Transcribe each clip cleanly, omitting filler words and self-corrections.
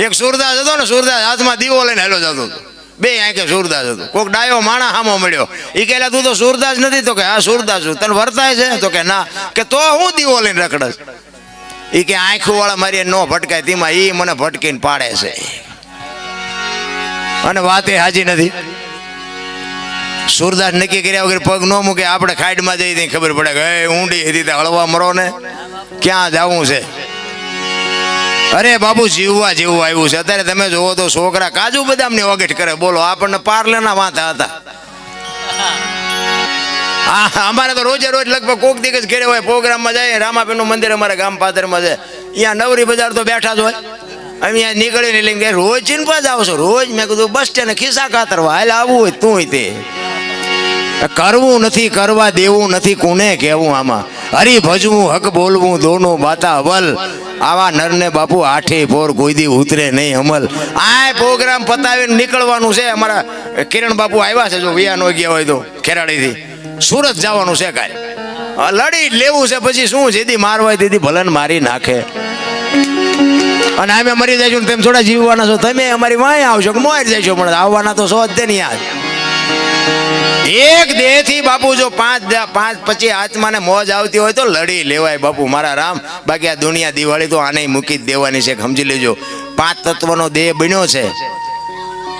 એક સુરદાસ હતો ને, સુરદાસ હાથમાં દીવો લઈને હેલો જતો હતો, બે આંખે સુરદાસ હતો. કોઈક ડાયો માણા હામો મળ્યો, એ કહેલા તું તો સુરદાસ નથી? તો કે હા સુરદાસ છું. તને વર્તાય છે? તો કે ના. કે તો હું દીવો લઈને રખડસ? એ કે આંખો વાળા મારી નો ભટકાય, તેમાં એ મને ભટકીને પાડે છે, અને વાતે હાજી નથી. સુરદાસ નક્કી કર્યા વગર પગ ન મૂકે. આપણે ખાડમાં જઈ ત્યાં ખબર પડે કે ઊંડી હતી, હળવા મરો ને ક્યાં જવું છે. અરે બાબુ જીવવા જેવું આવ્યું છે અત્યારે. તમે જોવો તો છોકરા કાજુ બદામની વગેટ કરે, બોલો આપણને પાર્લેના વાંધા હતા. હા, અમારે તો રોજે રોજ લગભગ કોક દિવસ ઘરે હોય, પ્રોગ્રામમાં જાય. રામાપીરનું મંદિર અમારા ગામ પાદરમાં છે, અહીંયા નવરી બજાર તો બેઠા જ હોય. અહીંયા નીકળીને લઈને રોજ ચીનપા જાવ છો? રોજ. મેં કીધું બસ સ્ટેન્ડ ખિસ્સા કાતરવા હાલ આવવું હોય તું તે. કરવું નથી, કરવા દેવું નથી, કોને કહેવું? આમાં હરી ભજવું, હક બોલવું, દોનો બાતા અવલ. આવા નરને બાપુ આઠે પોર કોઈ દી ઉતરે નહીં અમલ. આ પ્રોગ્રામ પતાવીને નીકળવાનું છે. અમારા કિરણ બાપુ આવ્યા છે, જો વિયા નો ગયા હોય તો ખેરાડીથી સુરત જવાનું છે. કાંઈ લડી લેવું છે, પછી શું જેથી મારવાય તેથી ભલન મારી નાખે. અને અમે મરી જઈશું તેમ થોડા જીવવાના છો તમે? અમારી વાંય આવશો કે મોર જઈશો, પણ આવવાના તો સો જ નહીં. યાદ એક દેહ થી બાપુ જો પાંચ પછી આત્માને મોજ આવતી હોય તો લડી લેવાય બાપુ મારા રામ. બાકી આ દુનિયા દિવાળી તો આને મૂકી જ દેવાની છે, સમજી લેજો. 5 તત્વનો દેહ બન્યો છે.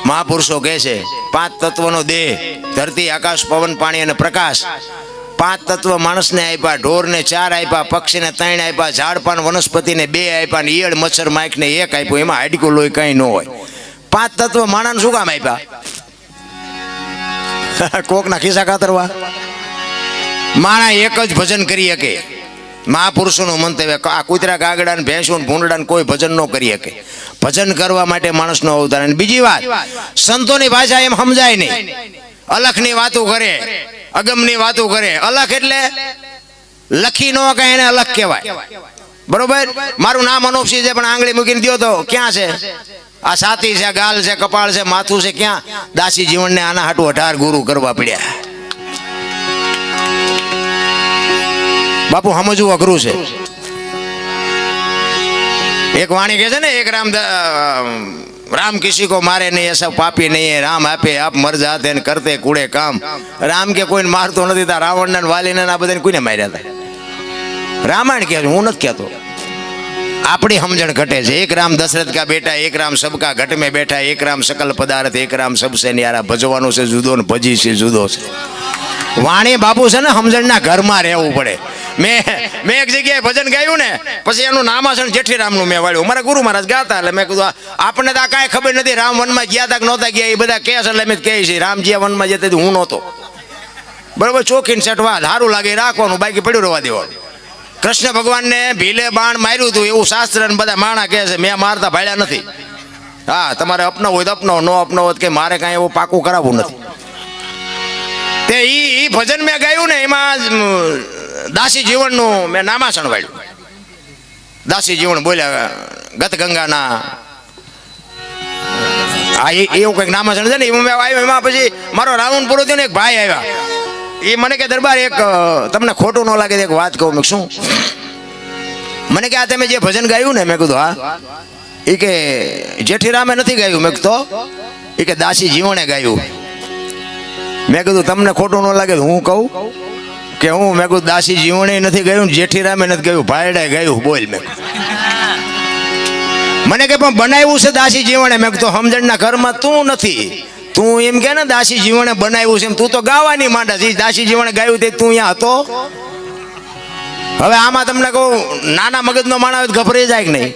મહાપુરુષો કહે છે 5 તત્વનો દેહ, ધરતી, આકાશ, પવન, પાણી અને પ્રકાશ. 5 તત્વ માણસને આપ્યા, ઢોરને 4 આપ્યા, પક્ષીને 3 આપ્યા, ઝાડ પાન વનસ્પતિને 2 આપ્યા, ને ઈયળ મચ્છર માખને 1 આપ્યું. એમાં હાડકું લોહી કઈ ન હોય. 5 તત્વ માણસને શું કામ આપ્યા? કોકના ખિસ્સા કાતરવા? માણા એક જ ભજન કરી શકે. મહાપુરુષોનું મંતવ્ય, આ કૂતરા, કાગડા ને ભેંસું ભૂંડડા કોઈ ભજન ન કરી શકે. ભજન કરવા માટે માણસનો અવતાર. અને બીજી વાત, સંતોની ભાષા એમ સમજાય નહીં. અલખની વાતો કરે, અગમની વાતો કરે. અલખ એટલે લખી ન કહે એને અલખ કહેવાય, બરોબર? મારું નામ અનોપસિંહ છે, પણ આંગળી મૂકીને દો તો ક્યાં છે? આ છાતી છે, ગાલ છે, કપાળ છે, માથું છે, ક્યાં? દાસી જીવનને આના હાટું 18 ગુરુ કરવા પડ્યા. બાપુ સમજવું અઘરું છે. એક વાણી કહે છે ને, એક રામ કિસી કો મારે નહીં, એસા પાપી નહીં, રામ આપે આપ મર જાતે ને કરતે કુડે કામ. રામ કે કોઈને મારતો નથી. તા રાવણને વાલીને આ બધાને કોઈને માર્યા હતા? રામાયણ કહે છે, હું નથી કહેતો. આપણી સમજણ ઘટે છે. એક રામ દશરથ કા બેટા, એક રામ સબકા ઘટ में બેઠા, એક રામ सकल पदार्थ, एक राम सबसे न्यारा. ભજવાનું છે જુદો ને ભજી છે જુદો છે. વાણી બાપુ છે ને સમજણના ઘરમાં રહેવું પડે. મેં એક જગ્યાએ ભજન ગાયું ને, પછી એનું નામાસણ જેઠીરામનું મેં વાળ્યું. મારા ગુરુ મહારાજ ગાતા, એટલે મેં કીધું આપણને તો આ કાંઈ ખબર નથી રામ વનમાં ગયા હતા કે નહોતા ગયા. એ બધા કહે છે એટલે મેં કહે છે રામ જ્યાં વનમાં જતા હું નહોતો, બરોબર? ચોખીને સેટવા સારું લાગે રાખવાનું, બાકી પડ્યું રહેવા દેવાનું. કૃષ્ણ ભગવાનને ભીલે બાણ માર્યું હતું એવું શાસ્ત્ર ને બધા માણા કહે છે. મેં મારતા ભાળ્યા નથી. હા, તમારે અપનાવ હોય તો અપનાવો, ન અપનાવો હોય કે મારે કાંઈ એવું પાકું કરાવવું નથી. તે ઈ ભજન મેં ગાયું ને, એમાં દાસી જીવનનું મેં નામાસણ વાળ્યું. દાસી જીવન બોલ્યા ગત ગંગાના, હા એવું કંઈક નામાસણ છે ને. એમાં મેં આવ્યો. એમાં પછી મારો રાઉન્ડ પૂરો થયો ને, એક ભાઈ આવ્યા. એ મને કે દરબાર એક તમને ખોટું ન લાગે એક વાત કહું. મેં શું? મને કે આ તમે જે ભજન ગાયું ને, મેં કીધું હા. એ કે જેઠીરામે નથી ગાયું. મેં તો એ કે દાસી જીવણે ગાયું. મેં કીધું તમને ખોટું ન લાગે હું કહું કે હું? મેં કીધું દાસી જીવણે નથી ગાયું, જેઠીરામે નથી ગાયું, ભાઈડાએ ગાયું. બોલ. મેં મને કે પણ બનાવ્યું છે દાસી જીવણે. મેં કીધું સમજણના ઘરમાં તું નથી. તું એમ કે ને દાસી જીવણે બનાવ્યું છે એમ, તું તો ગાવાની માંડા છે. દાસી જીવણે ગાયું તે તું અહીંયા હતો. હવે આમાં તમને કહું, નાના મગજનો માણસ ગભરાઈ જાય કે નહીં?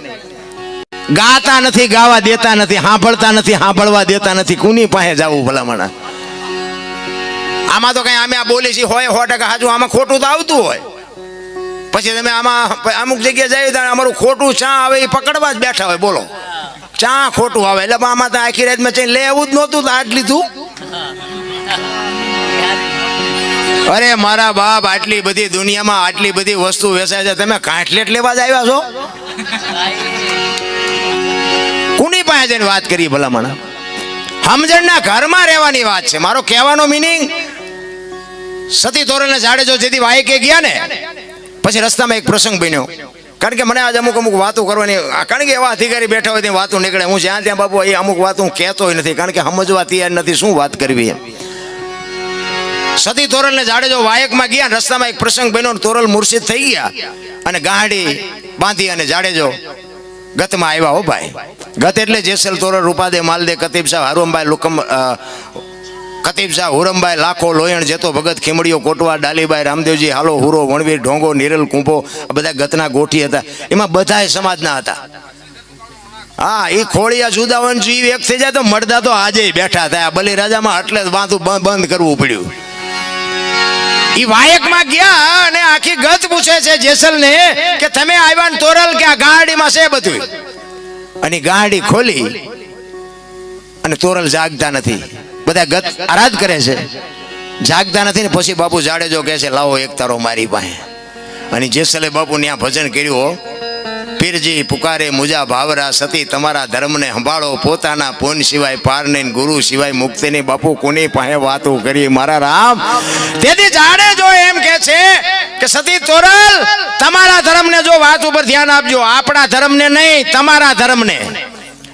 ગાતા નથી, ગાવા દેતા નથી, સાંભળતા નથી, સાંભળવા દેતા નથી. કોની પાસે જવું ભલામણા? આમાં તો કઈ અમે આ બોલી છીએ હોય 100% સાચું. આમાં ખોટું તો આવતું હોય. પછી તમે આમાં અમુક જગ્યાએ જાય ત્યારે અમારું ખોટું ચા આવે એ પકડવા જ બેઠા હોય. બોલો, ચા ખોટું આવે એટલે આમાં તો આખી રાત મેં લે એવું જ નહોતું, આજ લીધું. અરે મારા બાપ, આટલી બધી દુનિયામાં આટલી બધી વસ્તુ વેચાય છે, તમે કાંઠલેટ લેવા જ આવ્યા છો? કોની પાસે જઈને વાત કરી ભલામણા? સમજણના ઘરમાં રહેવાની વાત છે. મારો કહેવાનો મિનિંગ, સતી તોરણને ઝાડે જો જેથી વાયકે ગયા ને, પછી રસ્તામાં એક પ્રસંગ બન્યો. કારણ કે મને આજે અમુક વાતો કરવાની, કારણ કે એવા અધિકારી બેઠા હોય ત્યાં વાતો નીકળે. હું જ્યાં ત્યાં બાપુ એ અમુક વાતો હું કહેતો નથી, કારણ કે સમજવા તૈયાર નથી શું વાત કરવી એમ. સતી તોરલ ને જાડેજો વાયકમાં ગયા, રસ્તામાં એક પ્રસંગ બન્યો, તોરલ મુર્શિદ થઈ ગયા અને ગાડી બાંધી અને જાડેજો ગતમાં આવ્યા. હો ભાઈ, ગત એટલે જેસલ તોરલ રૂપાદે માલદે કતીબ શાહ હરુમભાઈ લુકમ કતીબ શાહ હુરમભાઈ લાખો લોયણ જેતો ભગત ખીમડીઓ કોટવા ડાલીભાઈ રામદેવજી હાલો હુરો વણવીર ઢોંગો નિરલ કુંભો આ બધા ગતના ગોઠી હતા. એમાં બધાય સમાજના હતા. હા, એ ખોળિયા જુદાવન જીવ એક થઈ જાય તો મળદા તો આજે બેઠા હતા. બલિરાજામાં એટલે વાંધું બંધ કરવું પડ્યું. ઈ વાયકમાં ગયા અને આખી ગત પૂછે છે જેસલ ને કે તમે આવ્યા ને તોરલ કે આ ગાડીમાં છે બધું. અને ગાડી ખોલી અને તોરલ જાગતા નથી. બધા ગત આરાધ કરે છે, જાગતા નથી ને પછી બાપુ જાડેજો કહે છે લાવો એક તારો મારી પાસે. અને જેસલે બાપુ ત્યાં ભજન કર્યું. પીરજી પુકારે મુજા ભાવરા સતી તમારા ધર્મને સંભાળો, પોતાના પૂન સિવાય પાર નહીં, ગુરુ સિવાય મુક્તિ નહીં. બાપુ કોની પાસે વાતો કરી મારા રામ. તેથી જાડેજો એમ કે છે કે સતી તોરલ તમારા ધર્મને જો વાત ઉપર ધ્યાન આપજો, આપણા ધર્મને નહીં, તમારા ધર્મને.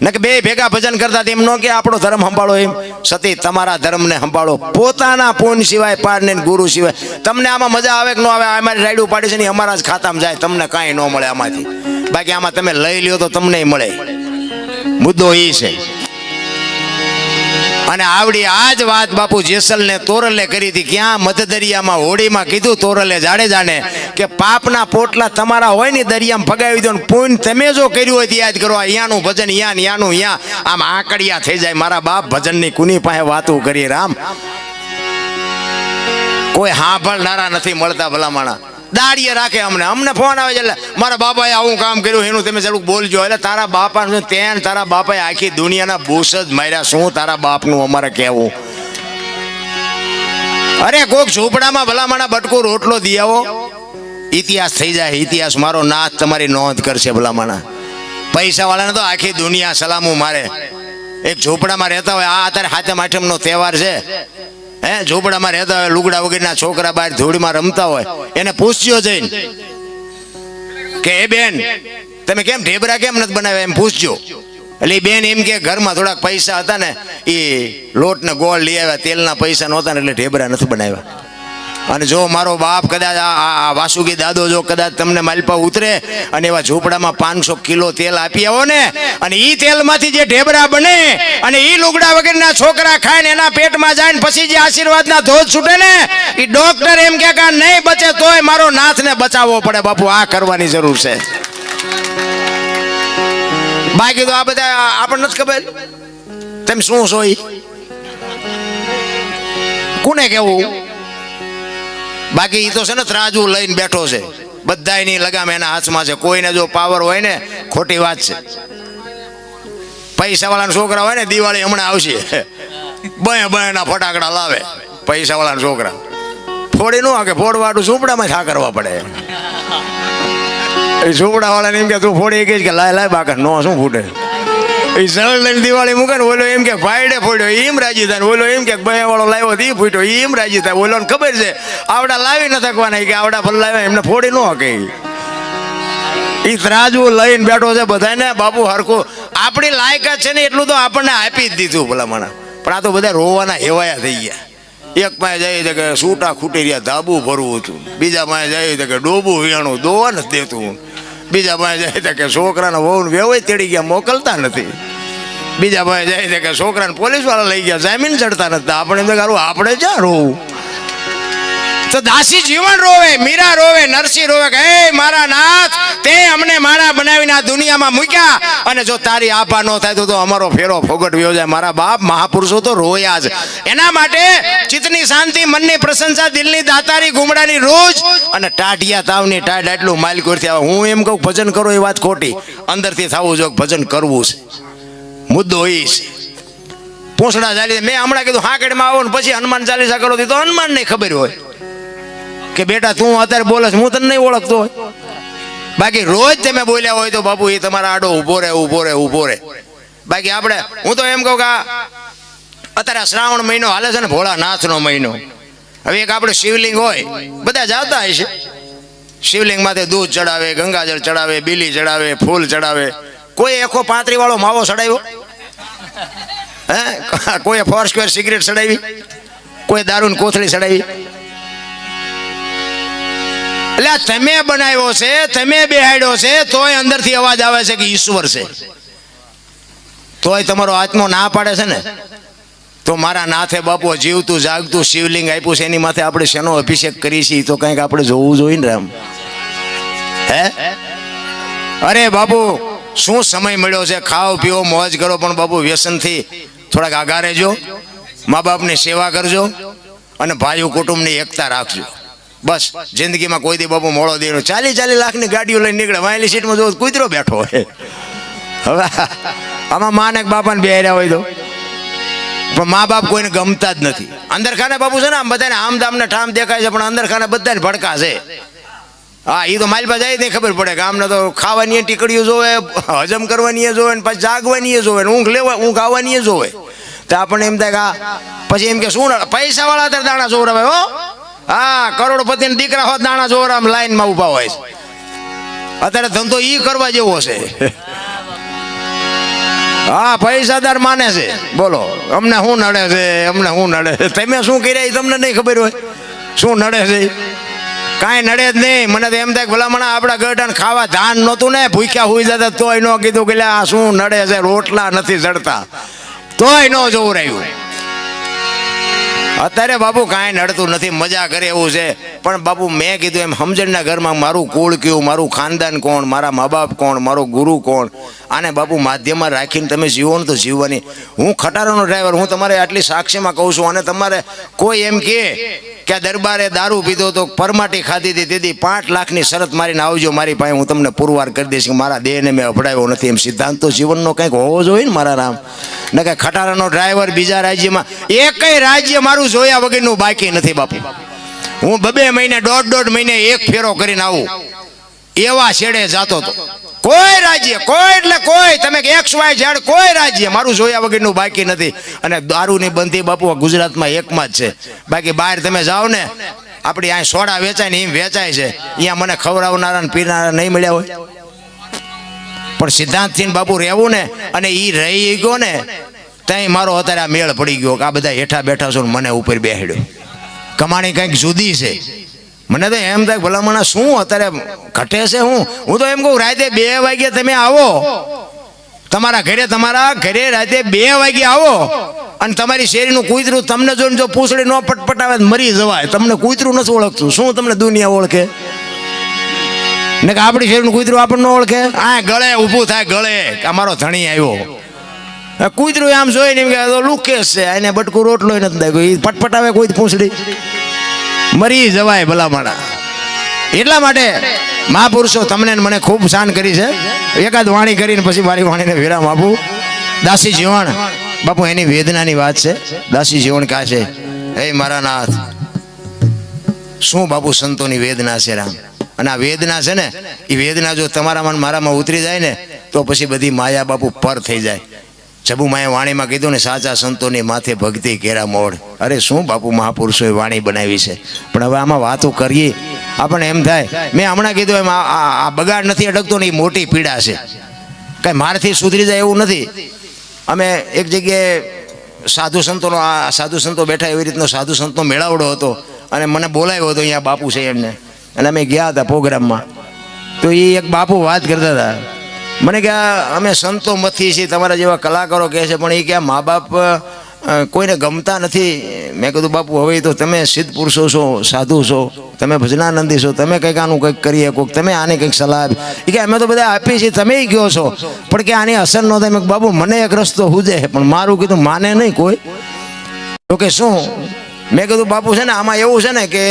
નકે બે ભેગા ભજન કરતા એમ નો કે આપણો ધર્મ સંભાળો. એમ સતી તમારા ધર્મને સંભાળો, પોતાના પૂન સિવાય પાર નહીં, ગુરુ સિવાય. તમને આમાં મજા આવે કે ન આવે, અમારી રાયડું પાડી છે ને અમારા જ ખાતામાં જાય, તમને કાંઈ ન મળે આમાંથી. બાકી આમાં તમે લઈ લ્યો તો તમને મળે. મુદ્દો એ છે. અને આવડી આ જ વાત બાપુ જેસલ ને તોરલે કરી હતી. ક્યાં? મધદરિયામાં હોડીમાં કીધું તોરલે જાડેજાને કે પાપના પોટલા તમારા હોય ને દરિયામાં ફગાવી દો, પુણ્ય તમે જો કર્યું હોય તો યાદ કરો. અહીંયાનું ભજન યાનું આમ આકડિયા થઈ જાય. મારા બાપ ભજનની કુની પાસે વાતો કરી રામ. કોઈ સાંભળનારા નથી મળતા ભલામણા. દાડીએ રાખે અમને ફોન આવે છે એટલે મારા બાપાએ આવું કામ કર્યું એનું તમે ચાલુ બોલજો. એટલે તારા બાપા તારા બાપાએ આખી દુનિયાના બૂસ જ માર્યા. શું તારા બાપનું અમારે કહેવું? અરે કોક ઝૂંપડામાં ભલામણા બટકું રોટલો દી આવો, ઇતિહાસ થઈ જાય. ઇતિહાસ મારો નાથ તમારી નોંધ કરશે ભલામણા. પૈસા વાળાને તો આખી દુનિયા સલામું મારે. એક ઝૂંપડામાં રહેતા હોય, આ અત્યારે હાથમ આઠમનો તહેવાર છે, ઝૂંપડામાં રહેતા હોય, લુગડા વગરના છોકરા બહાર ધૂળમાં રમતા હોય, એને પૂછજો જઈને કે એ બેન તમે કેમ ઢેબરા કેમ નથી બનાવ્યા, એમ પૂછજો. એટલે એ બેન એમ કે ઘરમાં થોડાક પૈસા હતા ને એ લોટ ને ગોળ લઈ આવ્યા, તેલના પૈસા નહોતા ને એટલે ઢેબરા નથી બનાવ્યા. અને જો મારો બાપ કદાચ આ વાસુકી દાદો જો કદાચ તમને માલપા ઉતરે અને એવા ઝૂંપડામાં 500 કિલો તેલ આપી આવો ને, અને ઈ તેલમાંથી જે ઢેબરા બને અને ઈ લુગડા વગરના છોકરા ખાય ને એના પેટમાં જાય ને પછી જે આશીર્વાદના ધોધ છૂટે ને, ઈ ડોક્ટર એમ કે નહીં બચે તોય મારો નાથને બચાવવો પડે. બાપુ આ કરવાની જરૂર છે. બાકી તો આ બધા આપણને નથી ખબર તેમ શું છો ઈ કોને કેવું. બાકી એ તો છે ને ત્રાજુ લઈને બેઠો છે, બધાયની લગામ એના હાથમાં છે. કોઈને જો પાવર હોય ને, ખોટી વાત છે. પૈસા વાળાના છોકરા હોય ને, દિવાળી હમણાં આવશે, બના ફટાકડા લાવે પૈસા વાળાના છોકરા. ફોડી નો કે ફોડવાટું ઝૂંપડામાં છા કરવા પડે. એ ઝૂંપડા વાળાને એમ કે તું ફોડી ગઈ કે લાય બાકા નો શું ફૂટે. એ સરળ લઈને દિવાળી મૂકે ને, ઓલો એમ કે ભાઈડે ફોડ્યો એમ રાજી થાય, ઓલો એમ કે બે વાળો લાવ્યો એ ફૂટ્યો એમ રાજી થાય. ઓલો ખબર છે આવડા લાવી ન થકવાના કે આવડા ભલે લાવ્યા એમને ફોડી ન હકે. એ ત્રાજુ લઈને બેઠો છે બધાને. બાપુ હરખું આપણી લાયકાત છે ને એટલું તો આપણને આપી જ દીધું ભલામણા. પણ આ તો બધા રોવાના હેવાયા થઈ ગયા. એક પાસે જાય કે સૂટા ખૂટી રહ્યા ધાબુ ભરવું હતું, બીજા પાસે જાય કે ડોબું વિયાણું દોવા નથી દેતું, બીજા પાસે જાય કે છોકરાના વહુ વેવાય તેડી ગયા મોકલતા નથી, બીજા પાસે જાય કે છોકરાને પોલીસ વાળા લઈ ગયા જામીન ચડતા નથી. આપણે એમ કરું આપણે ક્યાં રોવું? તો દાસી જીવન રોવે, મીરા રોવે, નરસિંહ રોવે કે હે મારા નાથ તે અમને મારા બનાવીને આ દુનિયામાં મૂક્યા, અને જો તારી આભા ન થાય તો અમારો ફેરો ફોગટવ્યો જાય. મારા બાપ મહાપુરુષો તો રોયા જ. એના માટે ચિત્તની શાંતિ, મનની પ્રશંસા, દિલની દાતારી, ગુમડાની રોજ અને ટાઢિયા તાવની ટાઢ આટલું માલકોરથી આવે. હું એમ કહું ભજન કરો એ વાત ખોટી, અંદરથી થવું જો ભજન કરવું છે. મુદ્દો એ છે. પૂંછડા ચાલી મેં હમણાં કીધું હાકડમાં આવો ને પછી હનુમાન ચાલીસા કરો તો હનુમાન નહીં ખબર હોય કે બેટા તું અત્યારે બોલે હું તને નહીં ઓળખતો હોય. બાકી રોજ તમે બોલ્યા હોય તો બાપુ એ તમારા આડો ઊભો રહે. બાકી આપણે હું તો એમ કહું કે અત્યારે શ્રાવણ મહિનો હાલે છે ને, ભોળાનાથનો મહિનો. હવે એક આપણે શિવલિંગ હોય બધા જાતા હશે, શિવલિંગ માથે દૂધ ચડાવે, ગંગાજળ ચડાવે, બીલી ચડાવે, ફૂલ ચડાવે. કોઈ એકો 35 વાળો માવો ચડાવ્યો? હે? કોઈ 4 સ્ક્વેર સિગરેટ ચડાવી? કોઈ દારૂની કોથળી ચડાવી? એટલે તમે બનાવ્યો છે, તમે બેહાડ્યો છે, તોય અંદરથી અવાજ આવે છે કે ઈશ્વર છે. તોય તમારો આત્મો ના પાડે છે ને. તો મારા નાથે બાપુ જીવતું જાગતું શિવલિંગ આપ્યું છે, એની માથે આપણે શેનો અભિષેક કરી છીએ તો કંઈક આપણે જોવું જોઈએ ને રામ. હે? અરે બાપુ શું સમય મળ્યો છે, ખાઓ પીઓ મોજ કરો, પણ બાપુ વ્યસનથી થોડાક આઘા રહેજો, મા બાપની સેવા કરજો અને ભાઈઓ કુટુંબની એકતા રાખજો. બસ જિંદગીમાં કોઈ દી બાપુ મોડો દેનો 40 લાખની ગાડીઓ લઈને નીકળે, વાયેલી સીટમાં જો કૂતરો બેઠો હોય. હવે આમાં મા ને બાપાને બેહાર્યા હોય તો, પણ મા બાપ કોઈને ગમતા જ નથી. અંદર ખાને બાપુ છે ને આમ બધાને આમ દામને ઠામ દેખાય છે, પણ અંદર ખાને બધાને ભડકા છે. હા, એ તો માલપા જાય નહીં ખબર પડે કે આમને તો ખાવાની ટીકડીઓ જોવે, હજમ કરવાની જોવે, ને પછી જાગવાની જોવે, ઊંઘ આવવાની જોવે. તો આપણને એમ થાય કે પછી એમ કે શું પૈસા વાળા અત્યારે દાણા જોવરાવે. હો હા, કરોડપતિ દીકરા હોત દાણા જોવરામ લાઈનમાં ઉભા હોય છે. અત્યારે ધંધો ઈ કરવા જેવો છે. હા, પૈસાદાર માને છે. બોલો અમને શું નડે છે, અમને શું નડે છે? તમે શું કર્યા તમને નહીં ખબર હોય શું નડે છે. કાંઈ નડે જ નહીં. મને તો એમ થાય ભલામણા આપણા ગઢાને ખાવા ધાન નહોતું ને, ભૂખ્યા હોઈ જતા તોય ન કીધું કે આ શું નડે છે, રોટલા નથી ચડતા તોય ન જોવું રહ્યું. અત્યારે બાપુ કાંઈ નડતું નથી, મજા કરે એવું છે. પણ બાપુ મેં કીધું એમ સમજણના ઘરમાં મારું કુળ કયું, મારું ખાનદાન કોણ, મારા મા બાપ કોણ, મારો ગુરુ કોણ, આને બાપુ માધ્યમમાં રાખીને તમે જીવો ને તો જીવવાની. હું ખટારાનો ડ્રાઈવર, હું તમારે આટલી સાક્ષીમાં કહું છું. અને તમારે કોઈ એમ કે આ દરબારે દારૂ પીધો તો પરમાટી ખાધી હતી, તેથી 5 લાખની શરત મારીને આવજો મારી પાસે, હું તમને પુરવાર કરી દઈશ કે મારા દેહને મેં અપડાવ્યો નથી. એમ સિદ્ધાંત તો જીવનનો કંઈક હોવો જોઈએ ને મારા રામ. ને કે ખટારાનો ડ્રાઈવર બીજા રાજ્યમાં એકય રાજ્ય મારું જોયા વગરનું બાકી નથી બાપુ. હું 2 મહિને 1.5 મહિને એક ફેરો કરીને આવું એવા છેડે જાતો હતો. કોઈ રાજ્ય, કોઈ એટલે કોઈ, તમે XY Z કોઈ રાજ્ય મારું જોયા વગરનું બાકી નથી. અને દારૂની બંધી બાપુ ગુજરાતમાં એકમાં જ છે. બાકી બહાર તમે જાઓ ને, આપણી અહીં સોડા વેચાય ને એમ વેચાય છે, અહીંયા મને ખવડાવનારા ને પીનારા નહીં મળ્યા હોય. પણ સિદ્ધાંતથી બાપુ રહેવું ને, અને એ રહી ગયો ને ત્યાં મારો અત્યારે આ મેળ પડી ગયો કે આ બધા હેઠા બેઠા છો ને મને ઉપર બેહાડ્યો. કમાણી કંઈક જુદી છે. મને તો એમ થાય ભલામણા શું અત્યારે ઘટે છે. હું તો એમ કહું રાતે 2 વાગ્યે તમે આવો તમારા ઘરે રાતે 2 વાગ્યે આવો, અને તમારી શેરીનું કૂતરું તમને જોઈને જો પૂંછડી ન પટપટાવે મરી જવાય. તમને કૂતરું નથી ઓળખતું, શું તમને દુનિયા ઓળખે ને કે આપણી શેરીનું કૂતરું આપણને ઓળખે? આ ગળે ઊભું થાય, ગળે અમારો ધણી આવ્યો. કૂતરું આમ જોઈને એમ કે લુકેશ છે, એને બટકું રોટલો નથી દાખ્યો, એ પટપટાવે કોઈ પૂંછડી મરી જવાય ભલામણા. એટલા માટે મહાપુરુષો તમને મને ખૂબ શાન કરી છે. એકાદ વાણી કરીને પછી મારી વાણીને વિરામ આપું. દાસી જીવણ બાપુ એની વેદનાની વાત છે. દાસી જીવણ કહે છે, હે મારા નાથ, શું બાપુ સંતોની વેદના છે રામ. અને આ વેદના છે ને, એ વેદના જો તમારામાં મારામાં ઉતરી જાય ને તો પછી બધી માયા બાપુ પર થઈ જાય. જબુમાએ વાણીમાં કીધું ને, સાચા સંતોની માથે ભક્તિ કેરા મોડ. અરે શું બાપુ મહાપુરુષોએ વાણી બનાવી છે. પણ હવે આમાં વાતો કરીએ આપણને એમ થાય, મેં હમણાં કીધું એમ આ બગાડ નથી અટકતો ને, એ મોટી પીડા છે. કાંઈ મારથી સુધરી જાય એવું નથી. અમે એક જગ્યાએ સાધુ સંતો બેઠા, એવી રીતનો સાધુ સંતનો મેળાવડો હતો, અને મને બોલાવ્યો હતો અહીંયા બાપુ છે એમને, અને અમે ગયા હતા પ્રોગ્રામમાં. તો એ એક બાપુ વાત કરતા હતા, મને કે અમે સંતો મથી છીએ, તમારા જેવા કલાકારો કહે છે, પણ એ કે મા બાપ કોઈને ગમતા નથી. મેં કીધું બાપુ હવે તો તમે સિદ્ધ પુરુષો છો, સાધુ છો, તમે ભજનાનંદી છો, તમે કંઈક આનું કંઈક કરીએ, કોઈક તમે આને કંઈક સલાહ આપી. એ કે અમે તો બધા આપીએ છીએ, તમે કહો છો, પણ કે આની અસર ન થાય. મેં બાપુ મને એક રસ્તો હુજે, પણ મારું કીધું માને નહીં કોઈ. તો કે શું? મેં કીધું બાપુ છે ને આમાં એવું છે ને કે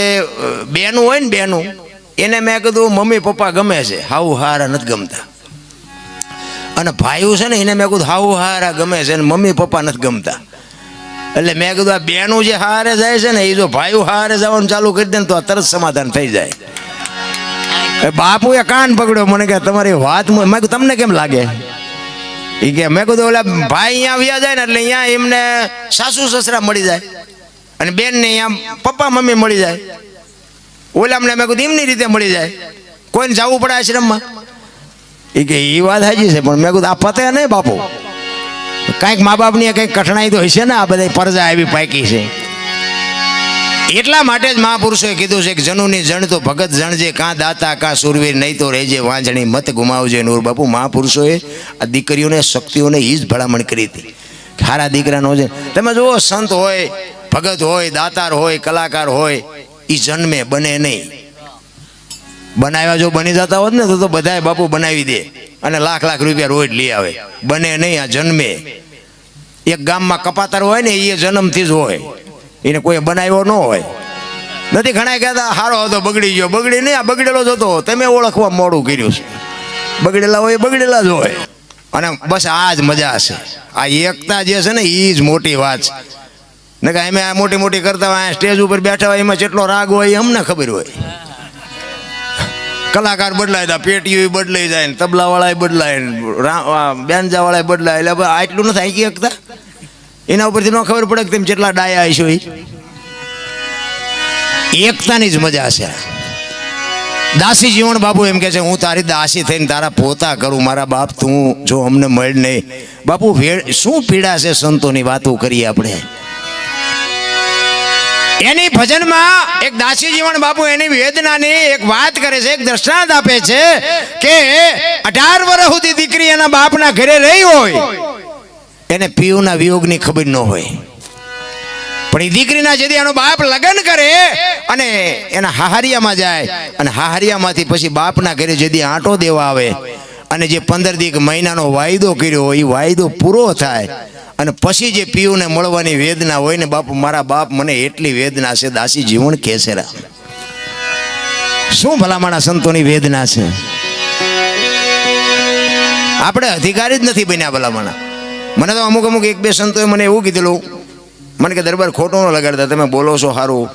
બેનું હોય ને, બેનું એને મેં કીધું મમ્મી પપ્પા ગમે છે, હાઉ હારા નથી ગમતા. અને ભાઈઓ છે ને એને મેં કીધું હાઉ હારા ગમે છે, ને મમ્મી પપ્પા નથી ગમતા. એટલે મેં કીધું આ બેનું જે હારે જાય છે ને, એ જો ભાઈઓ હારે જવાનું ચાલુ કરી દે ને તો આ તરત સમાધાન થઈ જાય. બાપુએ કાન પકડ્યો, મને કે તમારી વાત મેં કીધું તમને કેમ લાગે? એ કે મેં કીધું ઓલા ભાઈ અહીંયા આવ્યા જાય ને એટલે અહીંયા એમને સાસુ સસરા મળી જાય, અને બેનને અહીંયા પપ્પા મમ્મી મળી જાય. ઓલા મેં કીધું એમની રીતે મળી જાય. કોઈને જવું પડે આશ્રમમાં? એ કે એ વાત સાચી છે, પણ મેં કીધું આ પતે નહીં બાપુ, કાંઈક મા બાપની કંઈક કઠણાઈ તો હશે ને, આ બધા પરજા આવી પાકી છે. એટલા માટે જ મહાપુરુષોએ કીધું છે કે જનુની જણ તો ભગત જણજે, કાં દાતા કાં સુરવીર, નહીં તો રહેજે વાંજણી, મત ગુમાવજે નૂર. બાપુ મહાપુરુષોએ આ દીકરીઓને શક્તિઓને એ જ ભલામણ કરી હતી. સારા દીકરાનો છે. તમે જુઓ, સંત હોય, ભગત હોય, દાતાર હોય, કલાકાર હોય, એ જન્મે બને નહીં. બનાવ્યા જો બની જતા હોત ને તો બધાય બાપુ બનાવી દે અને લાખ લાખ રૂપિયા રોજ લઈ આવે. બને નહીં, આ જન્મે. એક ગામમાં કપાતર હોય ને, એ જન્મથી જ હોય, એને કોઈ બનાવ્યો ન હોય. નથી ઘણા કહેતા સારો હતો બગડી ગયો, બગડી નહીં, આ બગડેલો જ હતો, તમે ઓળખવા મોડું કર્યું છે. બગડેલા હોય બગડેલા જ હોય. અને બસ આ જ મજા છે. આ એકતા જે છે ને એ જ મોટી વાત છે. ને કે અમે આ મોટી મોટી કરતા હોય, સ્ટેજ ઉપર બેઠા હોય, એમાં જેટલો રાગ હોય એ અમને ખબર હોય. કલાકાર બદલાય તા, પેટીઓ બદલાઈ જાય, તબલા વાળા બદલાય, બેન્જા વાળા બદલાય, એટલે આટલું નથી આંકી શકતા. એના ઉપરથી ન ખબર પડે કે તમે જેટલા ડાયા હશો. એકતાની જ મજા છે. દાસી જીવન બાપુ એમ કે છે, હું તારી દાસી થઈને તારા પોતા કરું, મારા બાપ તું જો અમને મળ નહીં. બાપુ શું પીડા છે સંતોની વાતો કરીએ આપણે. એની ભજનમાં એક દાસી જીવન બાપુ એની વેદનાની એક વાત કરે છે, એક દ્રષ્ટાંત આપે છે કે 18 વર્ષ સુધી દીકરી એના બાપના ઘરે રહી હોય, એને પિયુના વિયોગની ખબર ન હોય. પણ એ દીકરીના જેથી એનો બાપ લગ્ન કરે અને એના હાહરિયામાં જાય, અને હાહરિયામાંથી પછી બાપના ઘરે જેથી આંટો દેવા આવે, અને જે 15 મહિનાનો વાયદો કર્યો હોય એ વાયદો પૂરો થાય, અને પછી જે પિયુને મળવાની વેદના હોય ને, બાપુ મારા બાપ મને એટલી વેદના છે. દાસી જીવન કે છે શું ભલામણા સંતોની વેદના છે. આપણે અધિકારી જ નથી બન્યા ભલામણા. મને તો અમુક અમુક 1-2 સંતોએ મને એવું કીધેલું, મને કે દરબાર ખોટું ન લગાડતા, તમે બોલો છો સારું,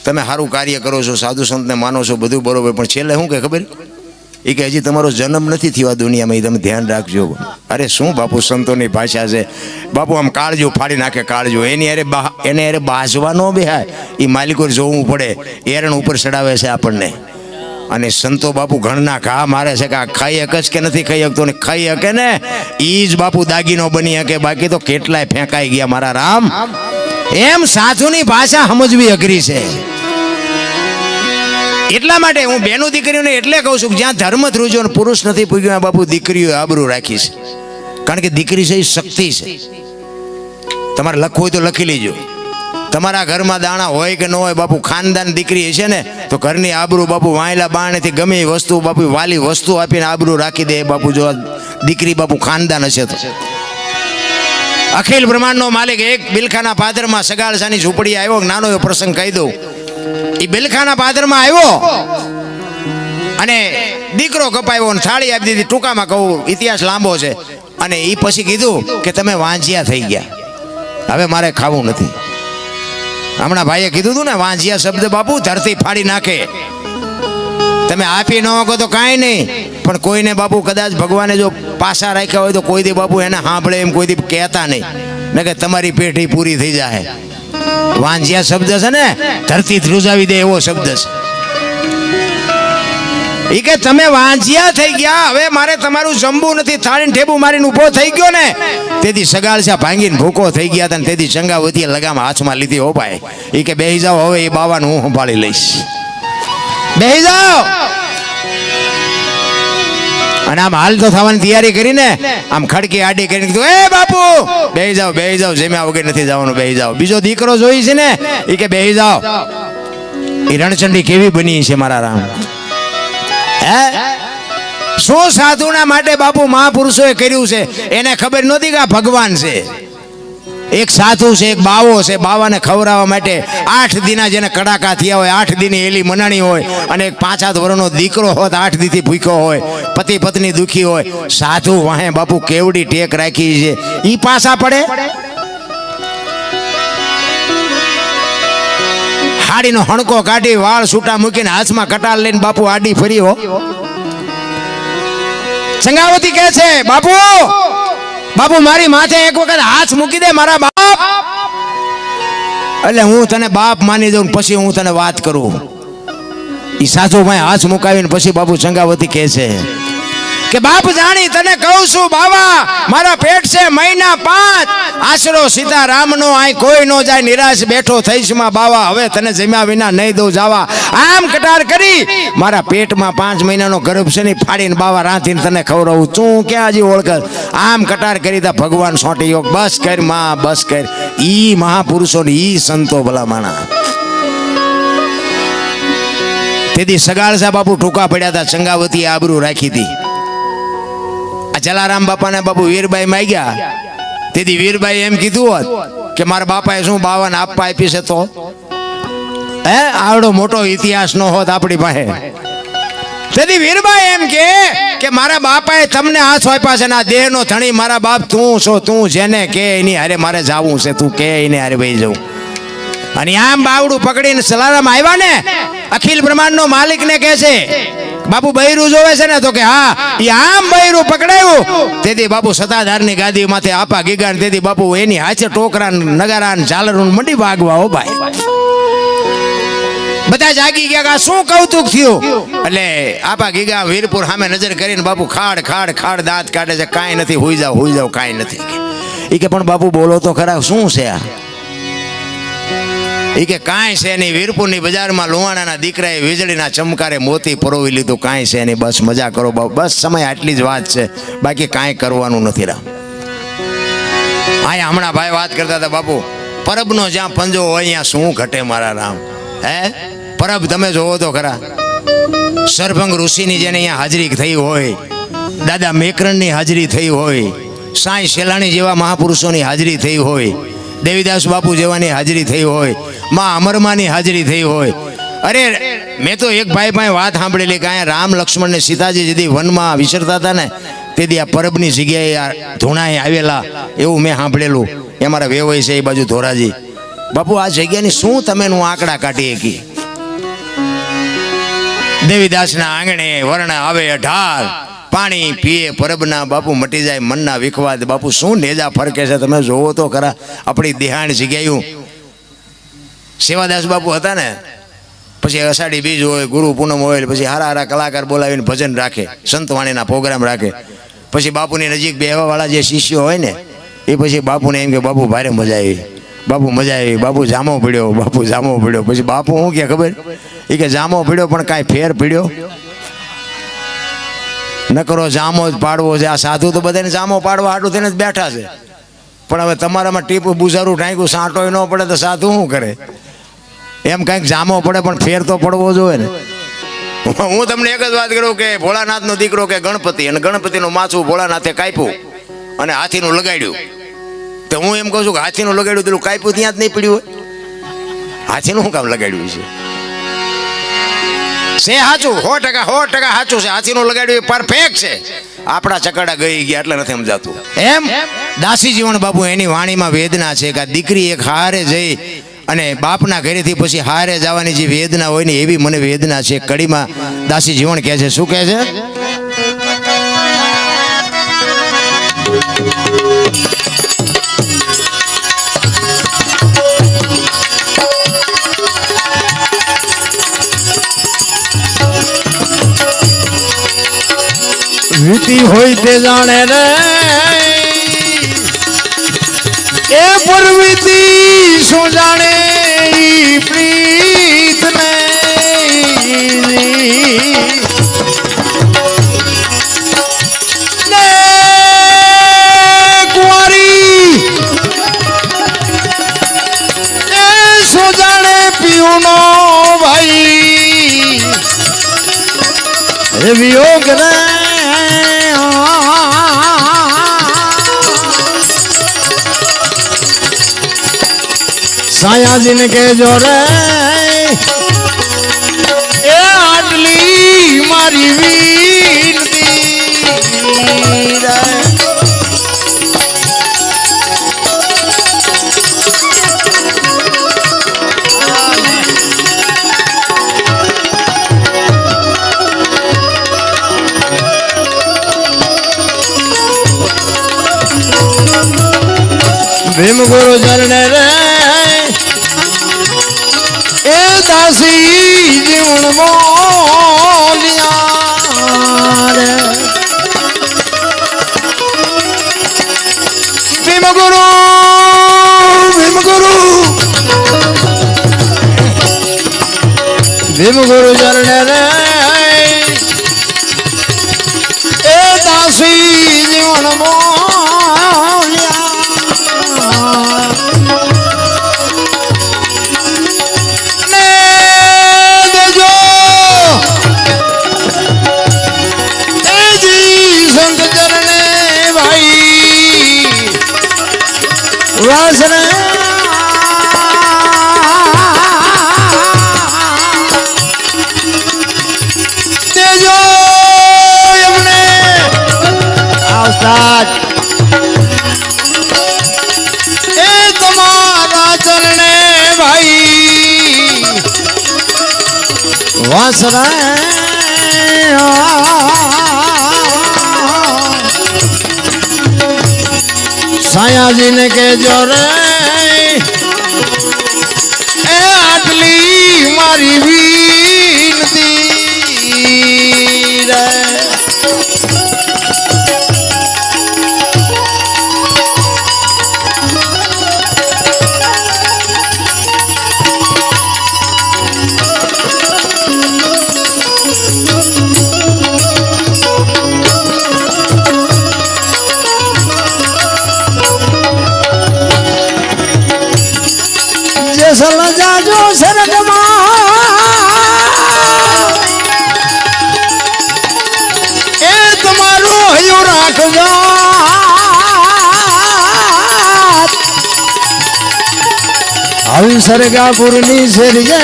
તમે સારું કાર્ય કરો છો, સાધુ સંતને માનો છો, બધું બરોબર, પણ છેલ્લે શું કે ખબર, એ કે હજી તમારો જન્મ નથી થયો આ દુનિયામાં, એ તમે ધ્યાન રાખજો. અરે શું બાપુ સંતોની ભાષા છે બાપુ. આમ કાળજો ફાડી નાખે કાળજો. એને અરે બાજવા ન બેહાય, એ માલિકો જોવું પડે. એરણ ઉપર ચડાવે છે આપણને. અને સંતો બાપુ ઘણના ઘા મારે છે કે આ ખાઈ હક જ કે નથી ખાઈ શકતો, ને ખાઈ હકે ને એ જ બાપુ દાગીનો બની શકે, બાકી તો કેટલાય ફેંકાઈ ગયા મારા રામ. એમ સાધુની ભાષા સમજવી અઘરી છે. એટલા માટે હું બેનો દીકરીઓને એટલે કહું છું કે જ્યાં ધર્મ ધ્રુજો અને પુરુષ નથી પૂગ્યો, બાપુ દીકરીઓ આબરૂ રાખી છે. કારણ કે દીકરી છે એ શક્તિ છે. તમારે લખવું હોય તો લખી લેજો. તમારા ઘરમાં દાણા હોય કે ન હોય બાપુ, ખાનદાન દીકરી હશે ને તો ઘરની આબરૂ બાપુ વાયલા બાણેથી ગમે એ વસ્તુ બાપુ વાલી વસ્તુ આપીને આબરૂ રાખી દે બાપુ. જો દીકરી બાપુ ખાનદાન હશે તો. અખિલ બ્રહ્માંડનો માલિક એક બિલખાના પાદરમાં સગાળસાની ઝૂંપડી આવ્યો. નાનો એવો પ્રસંગ કહી દઉં. એ બિલખાના પાદરમાં આવ્યો અને દીકરો કપાયો અને થાળી આપી દીધી. ટૂંકામાં કહું, ઇતિહાસ લાંબો છે. અને એ પછી કીધું કે તમે વાંજિયા થઈ ગયા, હવે મારે ખાવું નથી. હમણાં ભાઈએ કીધું હતું ને, વાંજિયા શબ્દ બાપુ ધરતી ફાડી નાખે. તમે આપી ન શકો તો કાંઈ નહીં, પણ કોઈને બાપુ કદાચ ભગવાને જો પાસા રાખ્યા હોય તો કોઈ દી બાપુ એને સાંભળે એમ કોઈ દી કહેતા નહીં, ને કે તમારી પેઢી પૂરી થઈ જાય. વાંજિયા શબ્દ છે ને ધરતી ધ્રુજાવી દે એવો શબ્દ છે. એ કે તમે વાંજિયા થઈ ગયા, હવે મારે તમારું જમવું નથી. થાળીને ઠેબુ મારીને ઊભો થઈ ગયો ને, તેથી સગાળસા ભાંગીને ભૂકો થઈ ગયા હતા, તેથી ચંગાવતીએ લગામ હાથમાં લીધી. હો ભાઈ, એ કે બેહી જાઓ, હવે એ બાવાનું હું સંભાળી લઈશ, બેહી જાઓ. અને આમ હાલ તો થવાની તૈયારી કરીને આમ ખડકી આડી કરીને કીધું, એ બાપુ બેહી જાઓ, જમ્યા વગર નથી જવાનું, બેહી જાઓ. બીજો દીકરો જોઈ છે ને, એ કે બેહી જાઓ. એ રણચંડી કેવી બની છે મારા રામ. શું સાધુના માટે બાપુ મહાપુરુષોએ કર્યું છે. એને ખબર નહોતી કે આ ભગવાન છે. એક સાધુ છે, એક બાવો છે. બાવાને ખવડાવવા માટે 8 દીના જેને કડાકા થયા હોય, 8 દીની એલી મનાણી હોય, અને એક 5-7 વર્ષનો દીકરો હોત 8 દીથી ભૂખ્યો હોય, પતિ પત્ની દુખી હોય. સાધુ વાહે બાપુ કેવડી ટેક રાખી છે. ઈ પાસા પડે. હાડીનો હણકો કાઢી વાળ છૂટા મૂકીને હાથમાં કટાર લઈને બાપુ આડી ફરી. હો ચંગાવતી કહે છે, બાપુ મારી માથે એક વખત હાથ મૂકી દે મારા બાપ, એટલે હું તને બાપ માની દઉં, પછી હું તને વાત કરું. ઈ સાચો ભાઈ હાથ મુકાવીને પછી બાપુ ચંગાવતી કહે છે કે બાપ જાણી તને કહું છું બાવા, મારા પેટ છે મહિના 5, આશરો સીતારામનો આય કોઈ નો જાય, નિરાશ બેઠો થઈશ માં બાવા, હવે તને જમ્યા વિના નહીં દઉં જાવા. આમ કટાર કરી મારા પેટમાં 5 મહિનાનો ગર્ભ છે ને ફાડીને બાવા રાંધીને તને ખવડાવું, તું ક્યાં હજી ઓળખ. આમ કટાર કરી તા ભગવાન સોંટી યોગ, બસ કર માં બસ કર. ઈ મહાપુરુષો ને ઈ સંતો ભલા માણા. તેથી સગાળસા બાપુ ટૂંકા પડ્યા હતા, ચંગાવતી આબરૂ રાખી હતી. આ જલારામ બાપાને બાપુ વીરબાઈ માંગ્યા, તેથી વીરબાઈ એમ કીધું હોત કે મારા બાપાએ શું બાવાને આપવા આપી છે તો આવડો મોટો ઇતિહાસ નો હોત આપણી પાસે. તેથી વીરબાઈ એમ કે મારા બાપાએ તમને હાથ આપ્યા છે ને આ દેહનો ધણી મારા બાપ તું છો, તું જેને કે એની હારે મારે જાવું છે, તું કે એને હારે ભાઈ જવું. અને આમ બાવડું પકડીને જલારામ આવ્યા ને, અખિલ બ્રહ્માંડ નો માલિક ને કહે છે બાપુ બૈરું જોવે છે ને, તો કે હા. એ આમ બૈરું પકડાયું, તેથી બાપુ સતાધારની ગાદી માથે આપા ગીગાન, તેથી બાપુ એની હાથે ટોકરા નગારા ઝાલરું મંડી વાગવા. હો ભાઈ, બધા જાગી ગયા, શું કૌતુક થયું. એટલે આપા ગીગા વીરપુર સામે નજર કરીને બાપુ ખાડ ખાડ ખાડ દાંત કાઢે છે, કાંઈ નથી, હોઈ જાવ કાંઈ નથી. એ કે પણ બાપુ બોલો તો ખરા, શું છે આ? એ કે કાંઈ છે નહીં, વીરપુરની બજારમાં લુહાણાના દીકરાએ વીજળીના ચમકારે મોતી પરોવી લીધું, કાંઈ છે નહીં, બસ મજા કરો બાપુ, બસ સમય આટલી જ વાત છે, બાકી કાંઈ કરવાનું નથી. રામ અહીંયા હમણાં ભાઈ વાત કરતા હતા બાપુ, પરબનો જ્યાં પંજો હોય અહીંયા શું ઘટે મારા રામ. હે પરબ તમે જોવો તો ખરા, સરભંગ ઋષિની જેને અહીંયા હાજરી થઈ હોય, દાદા મેકરણની હાજરી થઈ હોય, સાંઈ શેલાણી જેવા મહાપુરુષોની હાજરી થઈ હોય, દેવીદાસ બાપુ જેવાની હાજરી થઈ હોય, માં અમરમાની હાજરી થઈ હોય. અરે મેં તો એક ભાઈ પાસે વાત સાંભળેલી કે અહીંયા રામ લક્ષ્મણ ને સીતાજી જેથી વનમાં વિચરતા હતા ને, તેથી આ પરબની જગ્યાએ ધૂણાએ આવેલા એવું મેં સાંભળેલું. એ મારા વેવાય છે એ બાજુ ધોરાજી. બાપુ આ જગ્યાની શું તમે નું આંકડા કાઢી શકી. દેવીદાસના આંગણે વર્ણ આવે 18, પાણી પીએ પરબના, બાપુ મટી જાય મનના વિખવાદ. બાપુ શું નેજા ફરકે છે, તમે જોવો તો ખરા. આપણી દેહાણ જગ્યાયું સેવાદાસ બાપુ હતા ને, પછી અષાઢી બીજ હોય, ગુરુ પૂનમ હોય, પછી હારા હારા કલાકાર બોલાવીને ભજન રાખે, સંતવાણીના પ્રોગ્રામ રાખે. પછી બાપુની નજીક બેહવાવાળા જે શિષ્યો હોય ને, એ પછી બાપુને એમ કે બાપુ ભારે મજા આવી, બાપુ મજા આવી, બાપુ જામો પીડ્યો, બાપુ જામો પીડ્યો. પછી બાપુ શું કે ખબર, એ કે જામો પીડ્યો પણ કાંઈ ફેર પીડ્યો ન કરો, જામો જ પાડવો છે. આ સાધુ તો બધાને જામો પાડવા હાટું થઈને જ બેઠા છે, પણ હવે તમારામાં ટીપું બુઝારું ટાંક્યું સાંટોય ન પડે તો સાધુ શું કરે. એમ કંઈક જામો પડે પણ ફેર તો પડવો જોઈએ ને. હું તમને એક જ વાત કરું કે ભોળાનાથનો દીકરો કે ગણપતિ, અને ગણપતિનું માથું ભોળાનાથે કાપ્યું અને હાથીનું લગાડ્યું. તો હું એમ કહું છું કે હાથીનું લગાડ્યું પેલું કાપ્યું ત્યાં જ નહીં પડ્યું હોય, હાથીનું શું કામ લગાડ્યું છે? સાચું 100% સાચું છે, હાથીનું લગાડ્યું પરફેક્ટ છે. આપણા ચકડા ગઈ ગયા એટલે નથી સમજાતું. એમ દાસી જીવન બાપુ એની વાણીમાં વેદના છે કે દીકરી એક હારે જઈ અને બાપના ઘરેથી પછી હારે જવાની જે વેદના હોય ને, એવી મને વેદના છે. કડીમાં દાસી જીવન કહે છે, શું કહે છે? વીતી હોય તે જાણે રે એ પરવીતી શું જાણે પ્રીત ને કુંવારી એ શું જાણે પીયુનો ભાઈ એ વિયોગ ને સાયાજીને કહેજો રે એ આટલી મારી વિનતી રે. ભીમ ગુરુ ચરણે રે એ દાસી જીવન મો ભીમ ગુરુ ચરણે રે એ દાસી જીવન બોલ્યા ને દેજો એ જી સંત ચરણે ભાઈ વાસરે એ તમારા ચરણે ભાઈ વાસરા સાયાજીને કહેજો રે એ આટલી મારી વિનતી રે સલ જાજો સરગમાં એ તમારું હયું રાખજો આવી સરગાપુરની શેરીએ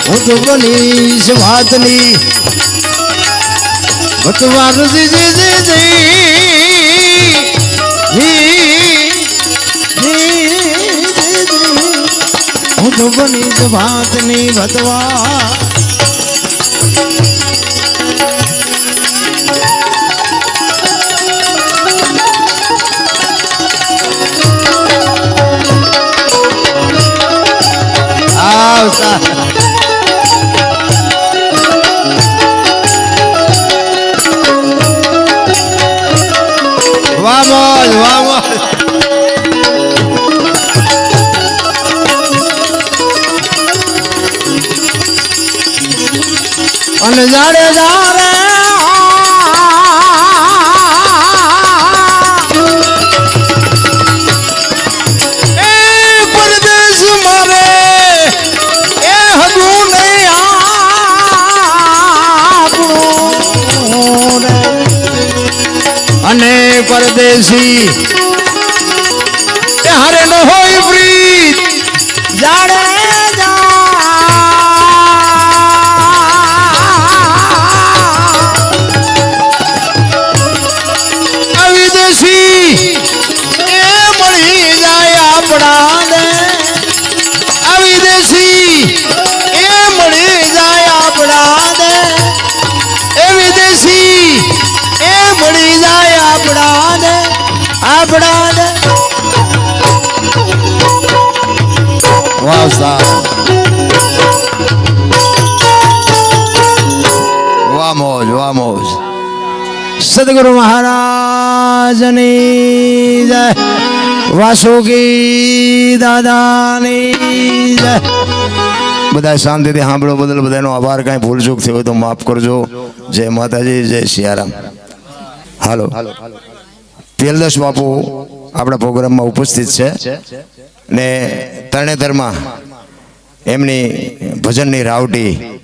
હું તો બનીશ વાતની ભતવાર હું તો બનીશ વાતની ભતવા આવતા વામોજ વામોજ અને જાડે જારે એ પરદેશ મારે એ હદું નહીં આપણું અને પરદેશી એ હારે ન હોય પ્રીત જાડે વામોજ વામોજ સદગુરુ મહારાજની જય વાસુકી દાદાની જય બધા શાંતિથી સાંભળો બદલ બધાનો આભાર કાંઈ ભૂલચૂક થયો હોય તો માફ કરજો જય માતાજી જય સિયારામ હાલો પિયલદાસ બાપુ આપણા પ્રોગ્રામમાં ઉપસ્થિત છે ને તરણેતરમાં એમની ભજનની રાવટી